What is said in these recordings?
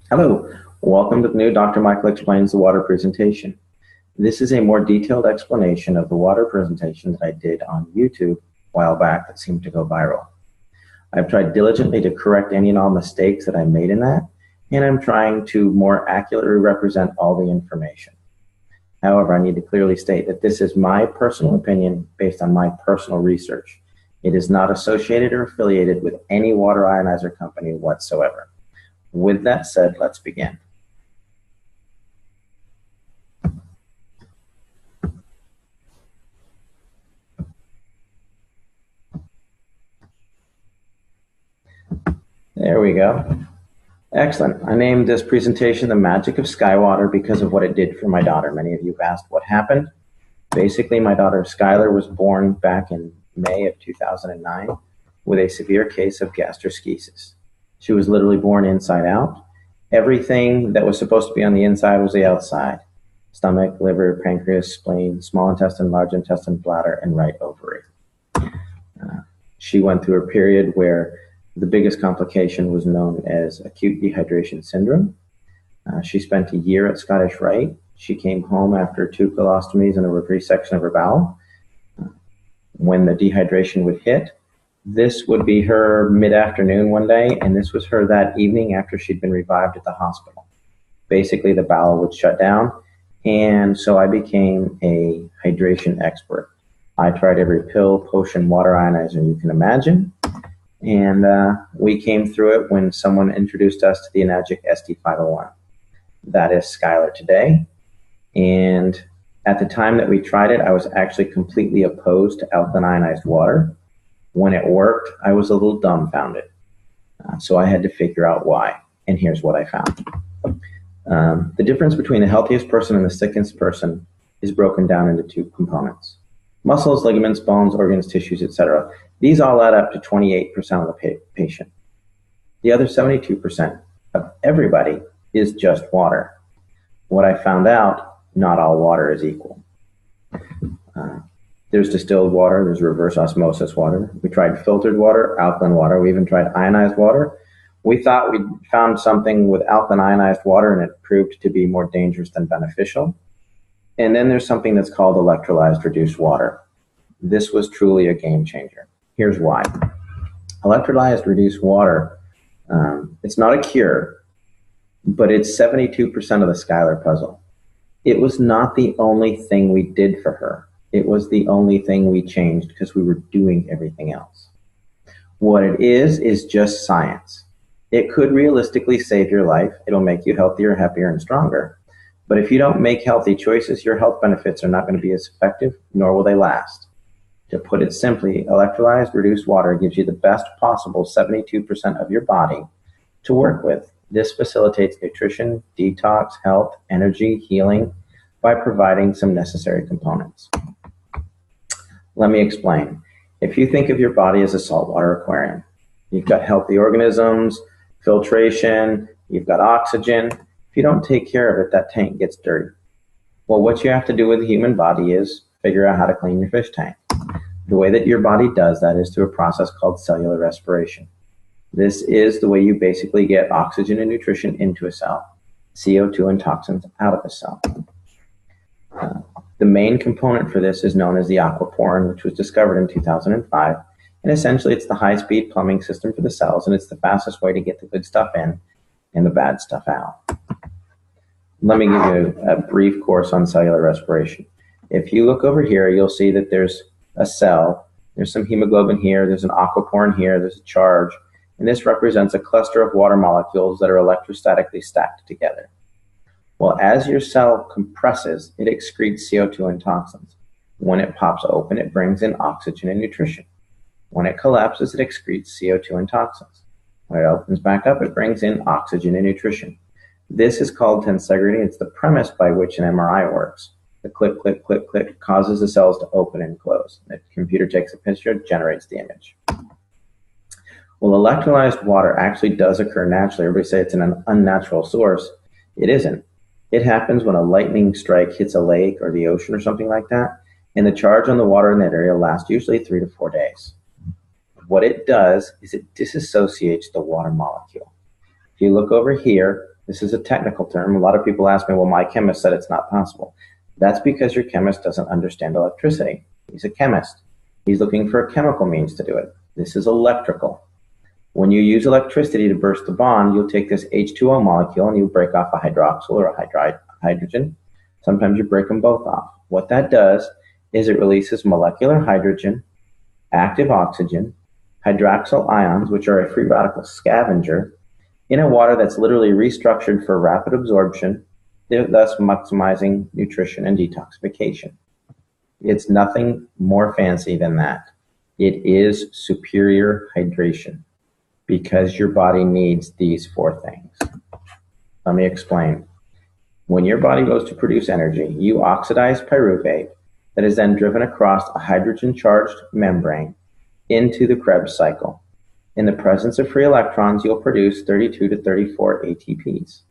Hello, welcome to the new Dr. Michael Explains the Water presentation. This is a more detailed explanation of the water presentation that I did on YouTube a while back that seemed to go viral. I've tried diligently to correct any and all mistakes that I made in that, and I'm trying to more accurately represent all the information. However, I need to clearly state that this is my personal opinion based on my personal research. It is not associated or affiliated with any water ionizer company whatsoever. With that said, let's begin. There we go. Excellent. I named this presentation The Magic of Skywater because of what it did for my daughter. Many of you have asked what happened. Basically, my daughter Skylar was born back in May of 2009 with a severe case of gastroschisis. She was literally born inside out. Everything that was supposed to be on the inside was the outside. Stomach, liver, pancreas, spleen, small intestine, large intestine, bladder, and right ovary. She went through a period where the biggest complication was known as acute dehydration syndrome. She spent a year at Scottish Rite. She came home after 2 colostomies and a resection of her bowel. When the dehydration would hit, this would be her mid-afternoon one day, and this was her that evening after she'd been revived at the hospital. Basically, the bowel would shut down, and so I became a hydration expert. I tried every pill, potion, water ionizer you can imagine, and we came through it when someone introduced us to the Enagic ST501. That is Skylar today, and at the time that we tried it, I was actually completely opposed to alkaline ionized water. When it worked, I was a little dumbfounded. So I had to figure out why, and here's what I found. The difference between the healthiest person and the sickest person is broken down into 2 components. Muscles, ligaments, bones, organs, tissues, etc. These all add up to 28% of the patient. The other 72% of everybody is just water. What I found out, not all water is equal. There's distilled water, there's reverse osmosis water. We tried filtered water, alkaline water, we even tried ionized water. We thought we found something with alkaline ionized water and it proved to be more dangerous than beneficial. And then there's something that's called electrolyzed reduced water. This was truly a game changer. Here's why. Electrolyzed reduced water, it's not a cure, but it's 72% of the Skylar puzzle. It was not the only thing we did for her. It was the only thing we changed because we were doing everything else. What it is just science. It could realistically save your life. It'll make you healthier, happier, and stronger. But if you don't make healthy choices, your health benefits are not going to be as effective, nor will they last. To put it simply, electrolyzed reduced water gives you the best possible 72% of your body to work with. This facilitates nutrition, detox, health, energy, healing by providing some necessary components. Let me explain. If you think of your body as a saltwater aquarium, you've got healthy organisms, filtration, you've got oxygen. If you don't take care of it, that tank gets dirty. Well, what you have to do with the human body is figure out how to clean your fish tank. The way that your body does that is through a process called cellular respiration. This is the way you basically get oxygen and nutrition into a cell, CO2 and toxins out of a cell. The main component for this is known as the aquaporin, which was discovered in 2005. And essentially, it's the high-speed plumbing system for the cells, and it's the fastest way to get the good stuff in and the bad stuff out. Let me give you a brief course on cellular respiration. If you look over here, you'll see that there's a cell. There's some hemoglobin here. There's an aquaporin here. There's a charge. And this represents a cluster of water molecules that are electrostatically stacked together. Well, as your cell compresses, it excretes CO2 and toxins. When it pops open, it brings in oxygen and nutrition. When it collapses, it excretes CO2 and toxins. When it opens back up, it brings in oxygen and nutrition. This is called tensegrity. It's the premise by which an MRI works. The click, click, click, click causes the cells to open and close. The computer takes a picture, generates the image. Well, electrolyzed water actually does occur naturally. Everybody say it's an unnatural source. It isn't. It happens when a lightning strike hits a lake or the ocean or something like that, and the charge on the water in that area lasts usually 3 to 4 days. What it does is it disassociates the water molecule. If you look over here, This is a technical term. A lot of people ask me, well, my chemist said it's not possible. That's because your chemist doesn't understand electricity. He's a chemist. He's looking for a chemical means to do it. This is electrical. When you use electricity to burst the bond, you'll take this H2O molecule and you break off a hydroxyl or a hydrogen. Sometimes you break them both off. What that does is it releases molecular hydrogen, active oxygen, hydroxyl ions, which are a free radical scavenger, in a water that's literally restructured for rapid absorption, thus maximizing nutrition and detoxification. It's nothing more fancy than that. It is superior hydration because your body needs these four things. Let me explain. When your body goes to produce energy, you oxidize pyruvate that is then driven across a hydrogen-charged membrane into the Krebs cycle. In the presence of free electrons, you'll produce 32 to 34 ATPs.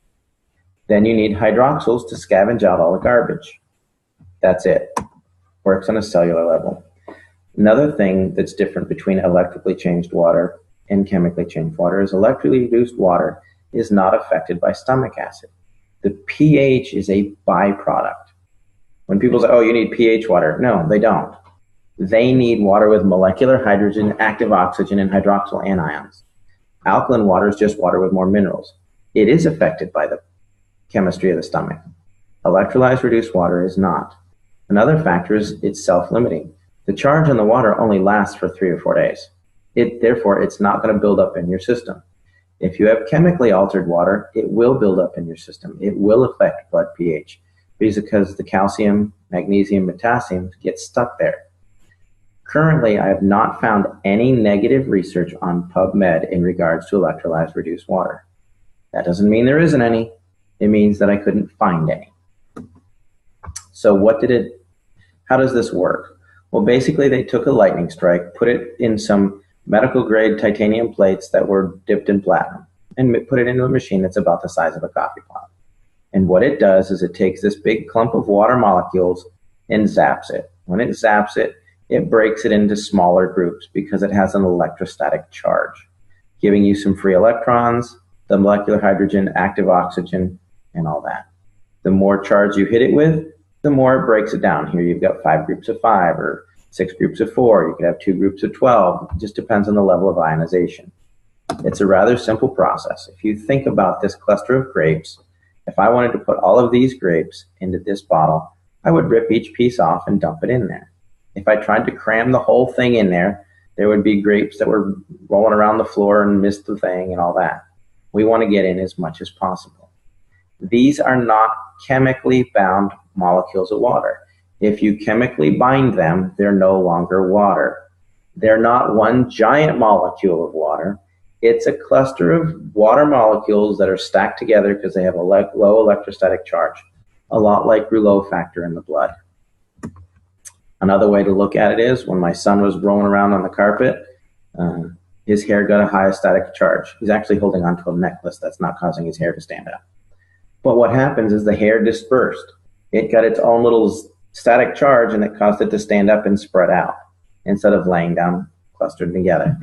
Then you need hydroxyls to scavenge out all the garbage. That's it. Works on a cellular level. Another thing that's different between electrically changed water and chemically changed water is electrically reduced water is not affected by stomach acid. The pH is a byproduct. When people say, oh, you need pH water. No, they don't. They need water with molecular hydrogen, active oxygen, and hydroxyl anions. Alkaline water is just water with more minerals. It is affected by the chemistry of the stomach. Electrolyzed reduced water is not. Another factor is it's self-limiting. The charge on the water only lasts for 3 or 4 days. Therefore, it's not going to build up in your system. If you have chemically altered water, it will build up in your system. It will affect blood pH because the calcium, magnesium, potassium get stuck there. Currently, I have not found any negative research on PubMed in regards to electrolyzed reduced water. That doesn't mean there isn't any. It means that I couldn't find any. So how does this work? Well, basically they took a lightning strike, put it in some medical grade titanium plates that were dipped in platinum and put it into a machine that's about the size of a coffee pot. And what it does is it takes this big clump of water molecules and zaps it. When it zaps it, it breaks it into smaller groups because it has an electrostatic charge, giving you some free electrons, the molecular hydrogen, active oxygen, and all that. The more charge you hit it with, the more it breaks it down. Here you've got 5 groups of 5 or 6 groups of 4. You could have 2 groups of 12. It just depends on the level of ionization. It's a rather simple process. If you think about this cluster of grapes, if I wanted to put all of these grapes into this bottle, I would rip each piece off and dump it in there. If I tried to cram the whole thing in there, there would be grapes that were rolling around the floor and missed the thing and all that. We want to get in as much as possible. These are not chemically bound molecules of water. If you chemically bind them, they're no longer water. They're not one giant molecule of water. It's a cluster of water molecules that are stacked together because they have a low electrostatic charge, a lot like Rouleau factor in the blood. Another way to look at it is when my son was rolling around on the carpet, his hair got a high static charge. He's actually holding onto a necklace that's not causing his hair to stand up. But what happens is the hair dispersed. It got its own little static charge and it caused it to stand up and spread out instead of laying down clustered together.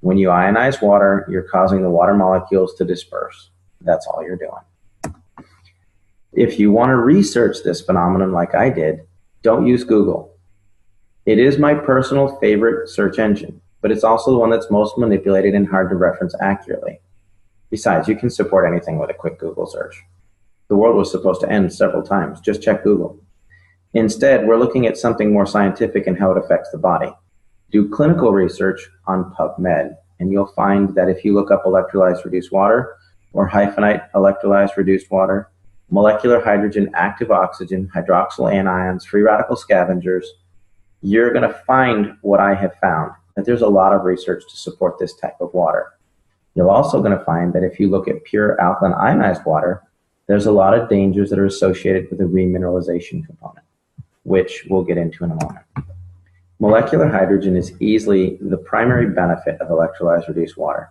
When you ionize water, you're causing the water molecules to disperse. That's all you're doing. If you want to research this phenomenon like I did, don't use Google. It is my personal favorite search engine, but it's also the one that's most manipulated and hard to reference accurately. Besides, you can support anything with a quick Google search. The world was supposed to end several times. Just check Google. Instead, we're looking at something more scientific and how it affects the body. Do clinical research on PubMed, and you'll find that if you look up electrolyzed reduced water or hyphenate electrolyzed reduced water, molecular hydrogen, active oxygen, hydroxyl anions, free radical scavengers, you're going to find what I have found, that there's a lot of research to support this type of water. You're also going to find that if you look at pure alkaline ionized water, there's a lot of dangers that are associated with the remineralization component, which we'll get into in a moment. Molecular hydrogen is easily the primary benefit of electrolyzed reduced water.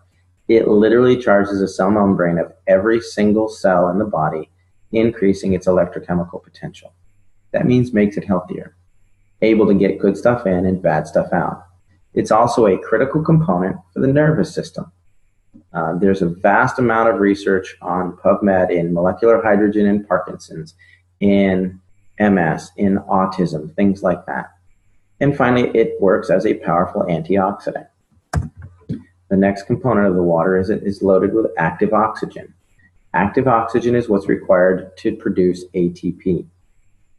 It literally charges the cell membrane of every single cell in the body, increasing its electrochemical potential. That means makes it healthier, able to get good stuff in and bad stuff out. It's also a critical component for the nervous system. There's a vast amount of research on PubMed in molecular hydrogen in Parkinson's, in MS, in autism, things like that. And finally, it works as a powerful antioxidant. The next component of the water is it is loaded with active oxygen. Active oxygen is what's required to produce ATP.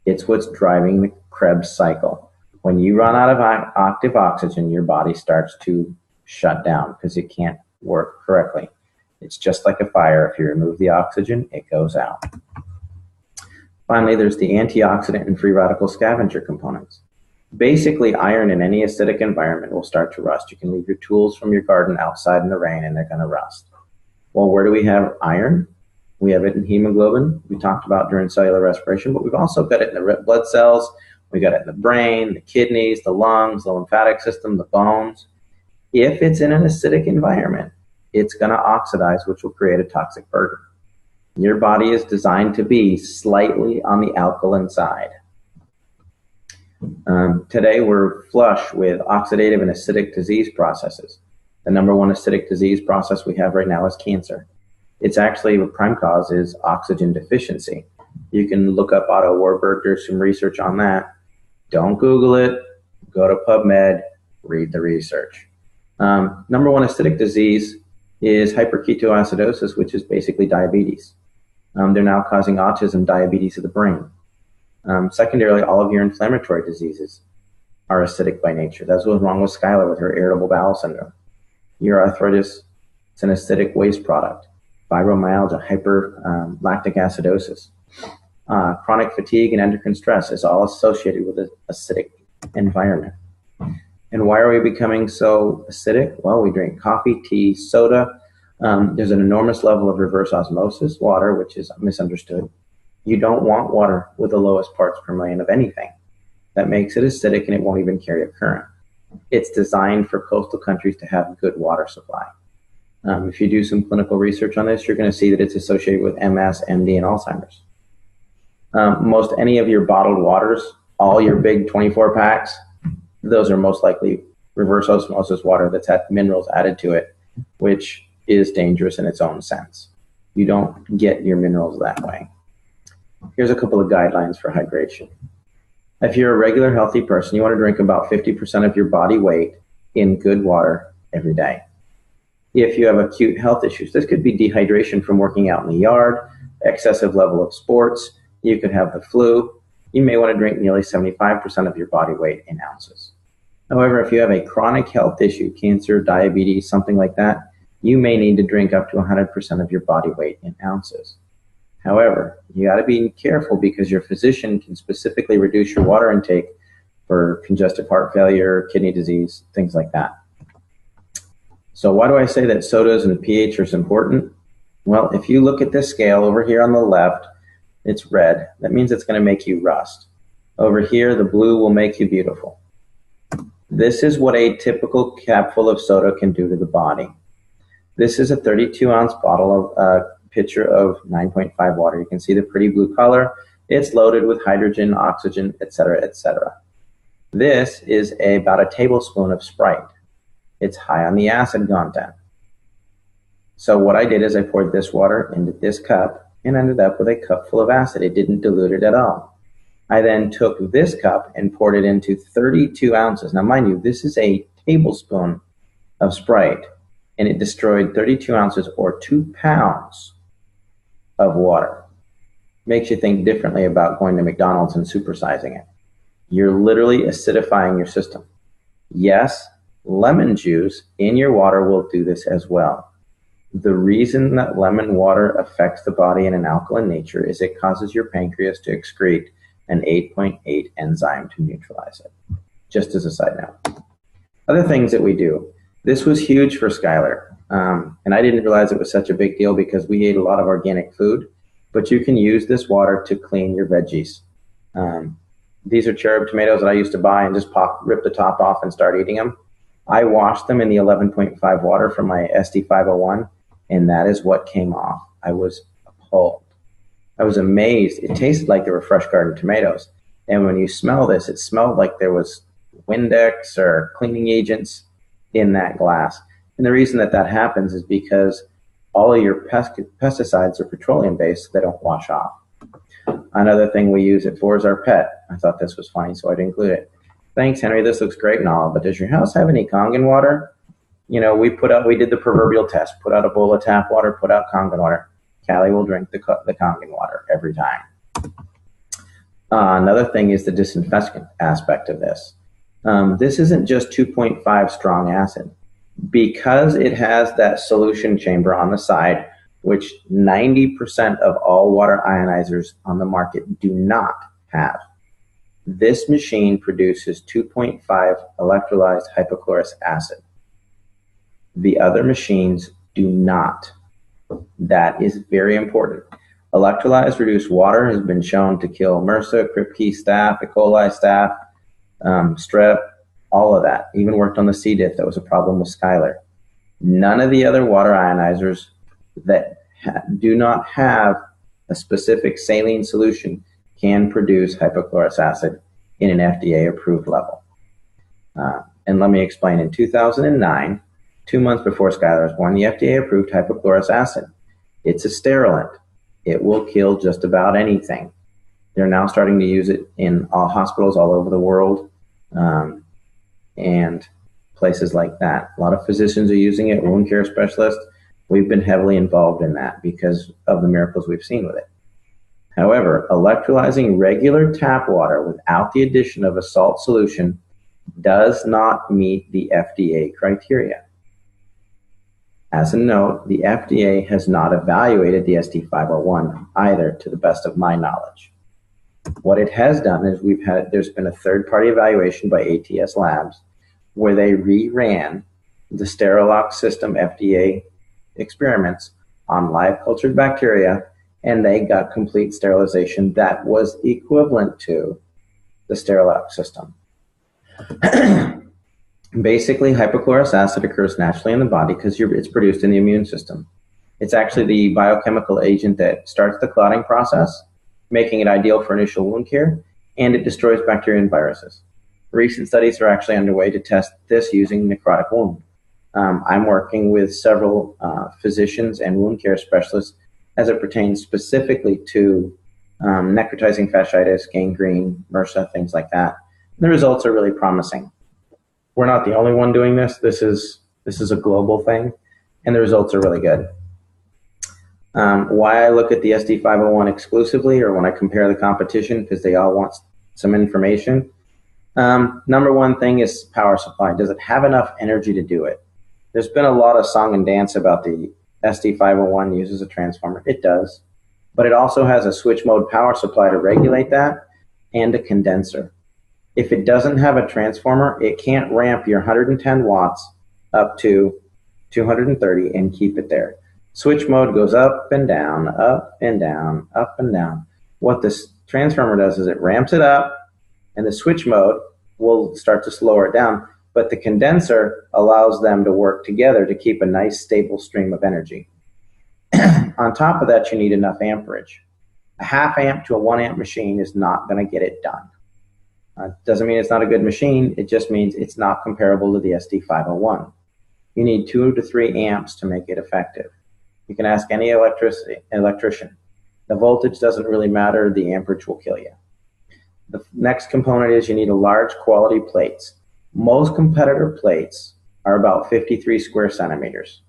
It's what's driving the Krebs cycle. When you run out of active oxygen, your body starts to shut down because it can't work correctly. It's just like a fire. If you remove the oxygen, it goes out. Finally, there's the antioxidant and free radical scavenger components. Basically, iron in any acidic environment will start to rust. You can leave your tools from your garden outside in the rain and they're going to rust. Well, where do we have iron? We have it in hemoglobin, we talked about during cellular respiration, but we've also got it in the red blood cells. We got it in the brain, the kidneys, the lungs, the lymphatic system, the bones. If it's in an acidic environment, it's going to oxidize, which will create a toxic burden. Your body is designed to be slightly on the alkaline side. Today, we're flush with oxidative and acidic disease processes. The number one acidic disease process we have right now is cancer. It's actually, the prime cause is oxygen deficiency. You can look up Otto Warburg, there's some research on that. Don't Google it, go to PubMed, read the research. Number one acidic disease is hyperketoacidosis, which is basically diabetes. They're now causing autism, diabetes of the brain. Secondarily, all of your inflammatory diseases are acidic by nature. That's what's wrong with Skylar with her irritable bowel syndrome. Your arthritis, it's an acidic waste product. Fibromyalgia, hyperlactic acidosis. Chronic fatigue and endocrine stress is all associated with an acidic environment. And why are we becoming so acidic? Well, we drink coffee, tea, soda. There's an enormous level of reverse osmosis water, which is misunderstood. You don't want water with the lowest parts per million of anything. That makes it acidic and it won't even carry a current. It's designed for coastal countries to have good water supply. If you do some clinical research on this, you're going to see that it's associated with MS, MD, and Alzheimer's. Most any of your bottled waters, all your big 24 packs, those are most likely reverse osmosis water that's had minerals added to it, which is dangerous in its own sense. You don't get your minerals that way. Here's a couple of guidelines for hydration. If you're a regular healthy person, you want to drink about 50% of your body weight in good water every day. If you have acute health issues, this could be dehydration from working out in the yard, excessive level of sports, you could have the flu. You may want to drink nearly 75% of your body weight in ounces. However, if you have a chronic health issue, cancer, diabetes, something like that, you may need to drink up to 100% of your body weight in ounces. However, you got to be careful because your physician can specifically reduce your water intake for congestive heart failure, kidney disease, things like that. So why do I say that sodas and pH are important? Well, if you look at this scale over here on the left, it's red. That means it's going to make you rust. Over here, the blue will make you beautiful. This is what a typical capful of soda can do to the body. This is a 32-ounce bottle of pitcher of 9.5 water. You can see the pretty blue color. It's loaded with hydrogen, oxygen, etc., etc. This is about a tablespoon of Sprite. It's high on the acid content. So what I did is I poured this water into this cup and ended up with a cup full of acid. It didn't dilute it at all. I then took this cup and poured it into 32 ounces. Now, mind you, this is a tablespoon of Sprite, and it destroyed 32 ounces or 2 pounds of water. Makes you think differently about going to McDonald's and supersizing it. You're literally acidifying your system. Yes, lemon juice in your water will do this as well. The reason that lemon water affects the body in an alkaline nature is it causes your pancreas to excrete an 8.8 enzyme to neutralize it. Just as a side note. Other things that we do. This was huge for Skylar. And I didn't realize it was such a big deal because we ate a lot of organic food. But you can use this water to clean your veggies. These are cherub tomatoes that I used to buy and just rip the top off and start eating them. I washed them in the 11.5 water from my SD501, and that is what came off. I was appalled. I was amazed. It tasted like they were fresh garden tomatoes. And when you smell this, it smelled like there was Windex or cleaning agents in that glass. And the reason that that happens is because all of your pesticides are petroleum based, so they don't wash off. Another thing we use it for is our pet. I thought this was funny, so I'd include it. Thanks, Henry. This looks great and all, but does your house have any Kangen water? We did the proverbial test, put out a bowl of tap water, put out Kangen water. Callie will drink the Kangen water every time. Another thing is the disinfectant aspect of this. This isn't just 2.5 strong acid. Because it has that solution chamber on the side, which 90% of all water ionizers on the market do not have. This machine produces 2.5 electrolyzed hypochlorous acid. The other machines do not. That is very important. Electrolyzed reduced water has been shown to kill MRSA, Kripke staph, E. coli staph, strep, all of that. Even worked on the C. diff. That was a problem with Skylar. None of the other water ionizers that do not have a specific saline solution can produce hypochlorous acid in an FDA-approved level. And let me explain. In 2009, 2 months before Skylar was born, the FDA approved hypochlorous acid. It's a sterilant. It will kill just about anything. They're now starting to use it in all hospitals all over the world and places like that. A lot of physicians are using it, wound care specialists. We've been heavily involved in that because of the miracles we've seen with it. However, electrolyzing regular tap water without the addition of a salt solution does not meet the FDA criteria. As a note, the FDA has not evaluated the SD501 either, to the best of my knowledge. What it has done is there's been a third-party evaluation by ATS Labs where they reran the Sterilox system FDA experiments on live cultured bacteria, and they got complete sterilization that was equivalent to the Sterilox system. Basically, hypochlorous acid occurs naturally in the body because it's produced in the immune system. It's actually the biochemical agent that starts the clotting process, making it ideal for initial wound care, and it destroys bacteria and viruses. Recent studies are actually underway to test this using necrotic wound. I'm working with several physicians and wound care specialists as it pertains specifically to necrotizing fasciitis, gangrene, MRSA, things like that. The results are really promising. We're not the only one doing this. This is a global thing, and the results are really good. Why I look at the SD501 exclusively, or when I compare the competition, because they all want some information. Number one thing is power supply. Does it have enough energy to do it? There's been a lot of song and dance about the SD501 uses a transformer. It does, but it also has a switch mode power supply to regulate that and a condenser. If it doesn't have a transformer, it can't ramp your 110 watts up to 230 and keep it there. Switch mode goes up and down, up and down, up and down. What this transformer does is it ramps it up, and the switch mode will start to slow it down, but the condenser allows them to work together to keep a nice stable stream of energy. On top of that, you need enough amperage. A half amp to a 1 amp machine is not going to get it done. Doesn't mean it's not a good machine. It just means it's not comparable to the SD501. You need 2 to 3 amps to make it effective. You can ask any electrician. The voltage doesn't really matter. The amperage will kill you. The next component is you need a large quality plates. Most competitor plates are about 53 square centimeters.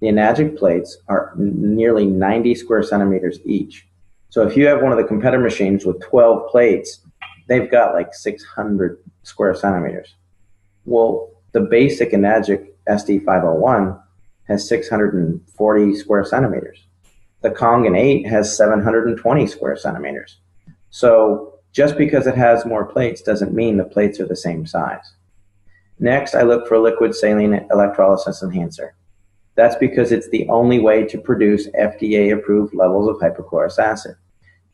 The Enagic plates are nearly 90 square centimeters each. So if you have one of the competitor machines with 12 plates, they've got like 600 square centimeters. Well, the basic Enagic SD501 has 640 square centimeters. The Kangen 8 has 720 square centimeters. So just because it has more plates doesn't mean the plates are the same size. Next, I look for a liquid saline electrolysis enhancer. That's because it's the only way to produce FDA-approved levels of hypochlorous acid.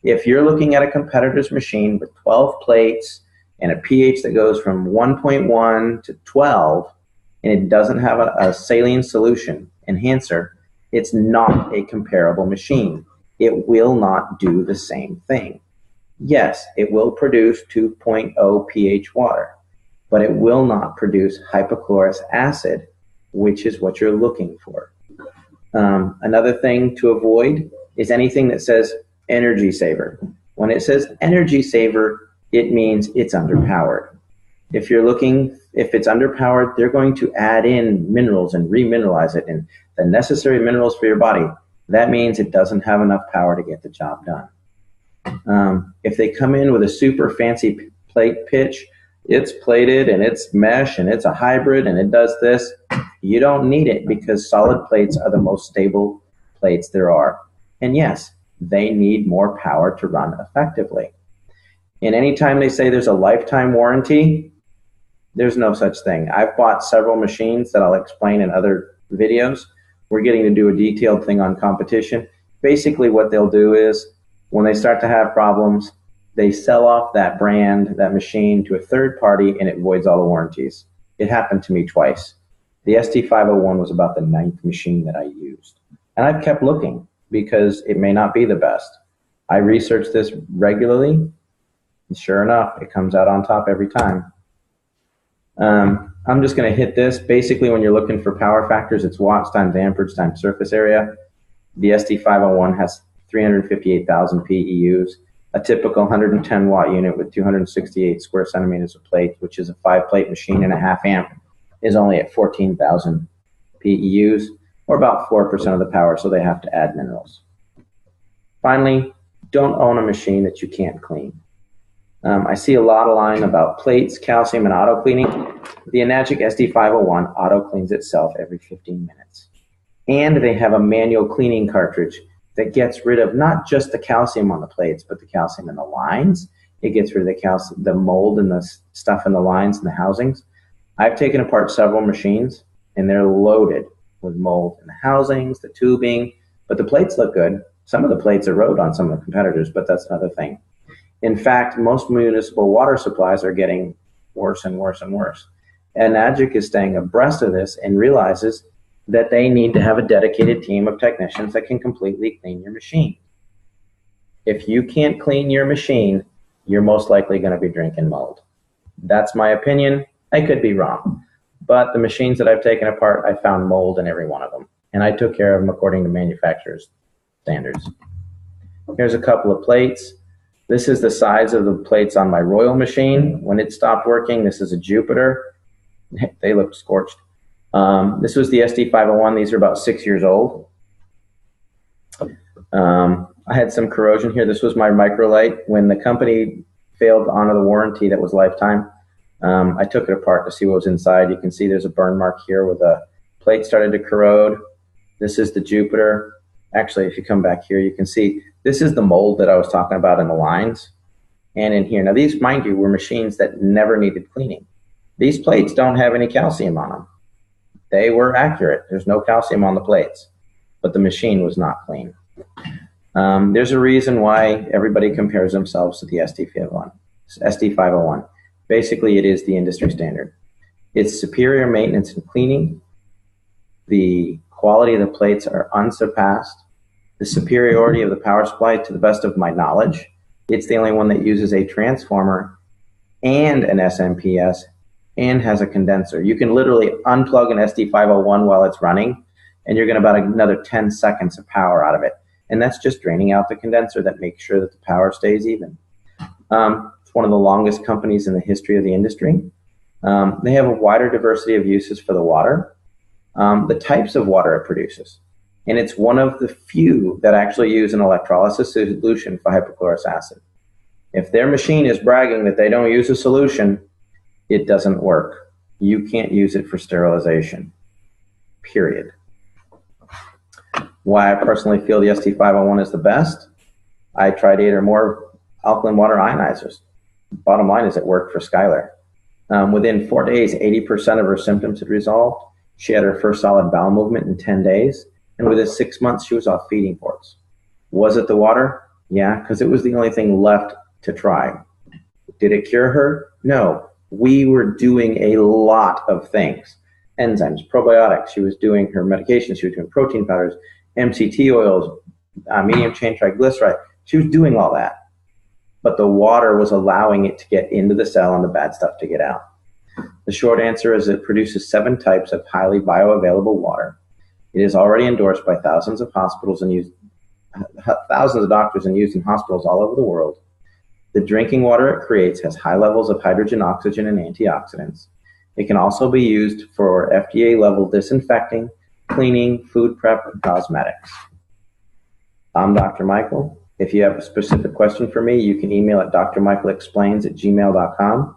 If you're looking at a competitor's machine with 12 plates and a pH that goes from 1.1 to 12, and it doesn't have a saline solution enhancer, it's not a comparable machine. It will not do the same thing. Yes, it will produce 2.0 pH water, but it will not produce hypochlorous acid which is what you're looking for. Another thing to avoid is anything that says energy saver. When it says energy saver, it means it's underpowered. If it's underpowered, they're going to add in minerals and remineralize it and the necessary minerals for your body. That means it doesn't have enough power to get the job done. If they come in with a super fancy plate pitch, it's plated and it's mesh and it's a hybrid and it does this, you don't need it because solid plates are the most stable plates there are. And yes, they need more power to run effectively. And anytime they say there's a lifetime warranty, there's no such thing. I've bought several machines that I'll explain in other videos. We're getting to do a detailed thing on competition. Basically what they'll do is when they start to have problems, they sell off that brand, that machine to a third party and it voids all the warranties. It happened to me twice. The ST501 was about the 9th machine that I used. And I've kept looking because it may not be the best. I research this regularly, and sure enough, it comes out on top every time. I'm just going to hit this. Basically, when you're looking for power factors, it's watts times amperage times surface area. The ST501 has 358,000 PEUs. A typical 110 watt unit with 268 square centimeters of plate, which is a 5-plate machine and a half amp, is only at 14,000 PEUs, or about 4% of the power, so they have to add minerals. Finally, don't own a machine that you can't clean. I see a lot of line about plates, calcium, and auto cleaning. The Enagic SD501 auto cleans itself every 15 minutes. And they have a manual cleaning cartridge that gets rid of not just the calcium on the plates, but the calcium in the lines. It gets rid of the mold and the stuff in the lines and the housings. I've taken apart several machines, and they're loaded with mold in the housings, the tubing, but the plates look good. Some of the plates erode on some of the competitors, but that's another thing. In fact, most municipal water supplies are getting worse and worse and worse. And Enagic is staying abreast of this and realizes that they need to have a dedicated team of technicians that can completely clean your machine. If you can't clean your machine, you're most likely going to be drinking mold. That's my opinion. I could be wrong. But the machines that I've taken apart, I found mold in every one of them. And I took care of them according to manufacturer's standards. Here's a couple of plates. This is the size of the plates on my Royal machine. When it stopped working, this is a Jupiter. They look scorched. This was the SD501. These are about 6 years old. I had some corrosion here. This was my Microlite. When the company failed to honor the warranty that was lifetime, I took it apart to see what was inside. You can see there's a burn mark here where the plate started to corrode. This is the Jupiter. Actually, if you come back here, you can see this is the mold that I was talking about in the lines and in here. Now, these, mind you, were machines that never needed cleaning. These plates don't have any calcium on them. They were accurate. There's no calcium on the plates, but the machine was not clean. There's a reason why everybody compares themselves to the SD501. Basically, it is the industry standard. It's superior maintenance and cleaning. The quality of the plates are unsurpassed. The superiority of the power supply, to the best of my knowledge, it's the only one that uses a transformer and an SMPS and has a condenser. You can literally unplug an SD501 while it's running, and you're getting about another 10 seconds of power out of it. And that's just draining out the condenser that makes sure that the power stays even. It's one of the longest companies in the history of the industry. They have a wider diversity of uses for the water, the types of water it produces. And it's one of the few that actually use an electrolysis solution for hypochlorous acid. If their machine is bragging that they don't use a solution, it doesn't work. You can't use it for sterilization, period. Why I personally feel the ST501 is the best, I tried 8 or more alkaline water ionizers. Bottom line is it worked for Skylar. Within 4 days, 80% of her symptoms had resolved. She had her first solid bowel movement in 10 days. And within 6 months, she was off feeding ports. Was it the water? Yeah, because it was the only thing left to try. Did it cure her? No. We were doing a lot of things. Enzymes, probiotics. She was doing her medications. She was doing protein powders, MCT oils, medium chain triglyceride. She was doing all that. But the water was allowing it to get into the cell and the bad stuff to get out. The short answer is it produces 7 types of highly bioavailable water. It is already endorsed by thousands of hospitals and used thousands of doctors and used in hospitals all over the world. The drinking water it creates has high levels of hydrogen, oxygen, and antioxidants. It can also be used for FDA-level disinfecting, cleaning, food prep, and cosmetics. I'm Dr. Michael. If you have a specific question for me, you can email at drmichaelexplains@gmail.com.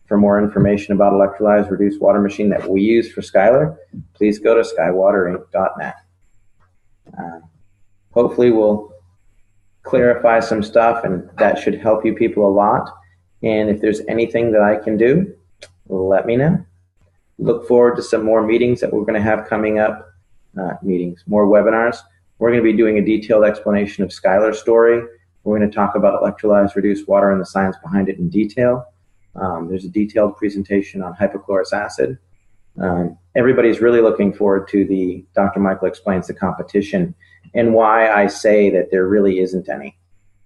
For more information about electrolyzed reduced water machine that we use for Skyler, please go to skywaterinc.net. Hopefully we'll clarify some stuff, and that should help you people a lot. And if there's anything that I can do, let me know. Look forward to some more meetings that we're going to have coming up, more webinars. We're going to be doing a detailed explanation of Skyler's story. We're going to talk about electrolyzed reduced water and the science behind it in detail. There's a detailed presentation on hypochlorous acid. Everybody's really looking forward to the Dr. Michael Explains the competition and why I say that there really isn't any.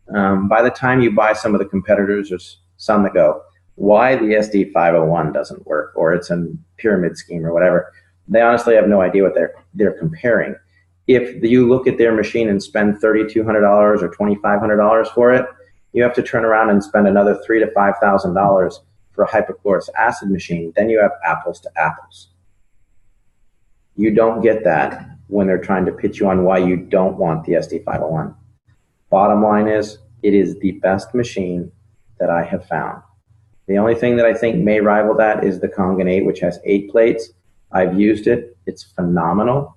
By the time you buy some of the competitors, there's some that go, why the SD501 doesn't work, or it's a pyramid scheme or whatever. They honestly have no idea what they're comparing. If you look at their machine and spend $3,200 or $2,500 for it, you have to turn around and spend another $3,000 to $5,000 for a hypochlorous acid machine. Then you have apples to apples. You don't get that when they're trying to pitch you on why you don't want the SD501. Bottom line is, it is the best machine that I have found. The only thing that I think may rival that is the Kangen 8, which has 8 plates. I've used it. It's phenomenal.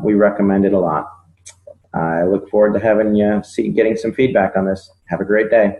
We recommend it a lot. I look forward to having you getting some feedback on this. Have a great day.